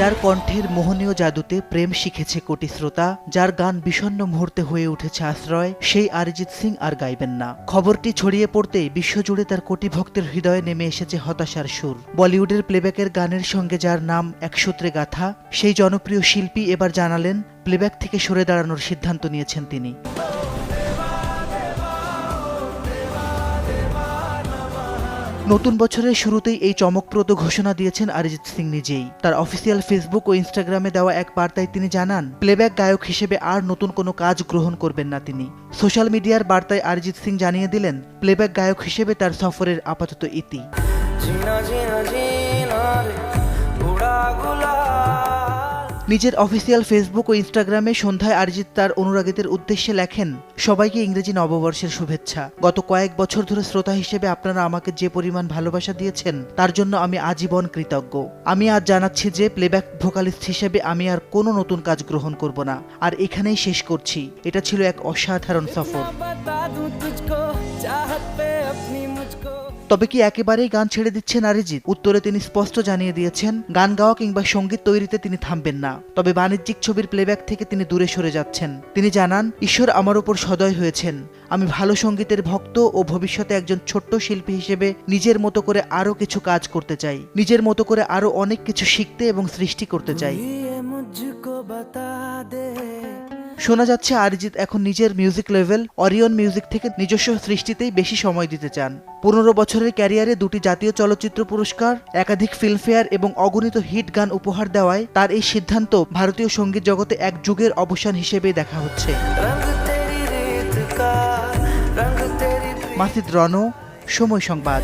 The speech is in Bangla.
যার কণ্ঠের মোহনীয় জাদুতে প্রেম শিখেছে কোটি শ্রোতা, যার গান বিষণ্ণ মুহূর্তে হয়ে উঠেছে আশ্রয়, সেই অরিজিৎ সিং আর গাইবেন না। খবরটি ছড়িয়ে পড়তেই বিশ্বজুড়ে তার কোটি ভক্তের হৃদয়ে নেমে এসেছে হতাশার সুর। বলিউডের প্লেব্যাকের গানের সঙ্গে যার নাম এক সূত্রে গাঁথা, সেই জনপ্রিয় শিল্পী এবার জানালেন প্লেব্যাক থেকে সরে দাঁড়ানোর সিদ্ধান্ত নিয়েছেন তিনি। নতুন বছরের শুরুতেই এই চমকপ্রদ ঘোষণা দিয়েছেন অরিজিৎ সিং নিজেই। তার অফিসিয়াল ফেসবুক ও ইনস্টাগ্রামে দেওয়া এক বার্তায় তিনি জানান, প্লেব্যাক গায়ক হিসেবে আর নতুন কোনো কাজ গ্রহণ করবেন না তিনি। সোশ্যাল মিডিয়ার বার্তায় অরিজিৎ সিং জানিয়ে দিলেন, প্লেব্যাক গায়ক হিসেবে তার সফরের আপাতত ইতি। নিজের অফিসিয়াল ফেসবুক ও ইনস্টাগ্রামে সন্ধ্যায় অরিজিৎ তার অনুরাগীদের উদ্দেশ্যে লেখেন, সবাইকে ইংরেজি নববর্ষের শুভেচ্ছা। গত কয়েক বছর ধরে শ্রোতা হিসেবে আপনারা আমাকে যে পরিমাণ ভালোবাসা দিয়েছেন তার জন্য আমি আজীবন কৃতজ্ঞ। আমি আজ জানাচ্ছি যে প্লেব্যাক ভোকালিস্ট হিসেবে আমি আর কোনো নতুন কাজ গ্রহণ করব না, আর এখানেই শেষ করছি। এটা ছিল এক অসাধারণ সফর। তবে কি একেবারেই গান ছেড়ে দিচ্ছেন অরিজিৎ? উত্তরে তিনি স্পষ্ট জানিয়ে দিয়েছেন, গান গাওয়া কিংবা সঙ্গীত তৈরিতে তিনি থামবেন না, তবে বাণিজ্যিক ছবির প্লেব্যাক থেকে তিনি দূরে সরে যাচ্ছেন। তিনি জানান, ঈশ্বর আমার উপর সদয় হয়েছেন। আমি ভালো সঙ্গীতের ভক্ত ও ভবিষ্যতে একজন ছোট্ট শিল্পী হিসেবে নিজের মতো করে আরো কিছু কাজ করতে চাই, নিজের মতো করে আরো অনেক কিছু শিখতে এবং সৃষ্টি করতে চাই। শোনা যাচ্ছে অরিজিৎ এখন নিজের মিউজিক লেভেল অরিয়ন মিউজিক থেকে নিজস্ব সৃষ্টিতেই বেশি সময় দিতে চান। 15 বছরের ক্যারিয়ারে 2টি জাতীয় চলচ্চিত্র পুরস্কার, একাধিক ফিল্মফেয়ার এবং অগণিত হিট গান উপহার দেওয়ায় তার এই সিদ্ধান্ত ভারতীয় সঙ্গীত জগতে এক যুগের অবসান হিসেবেই দেখা হচ্ছে। মাসিদ রনো, সময় সংবাদ।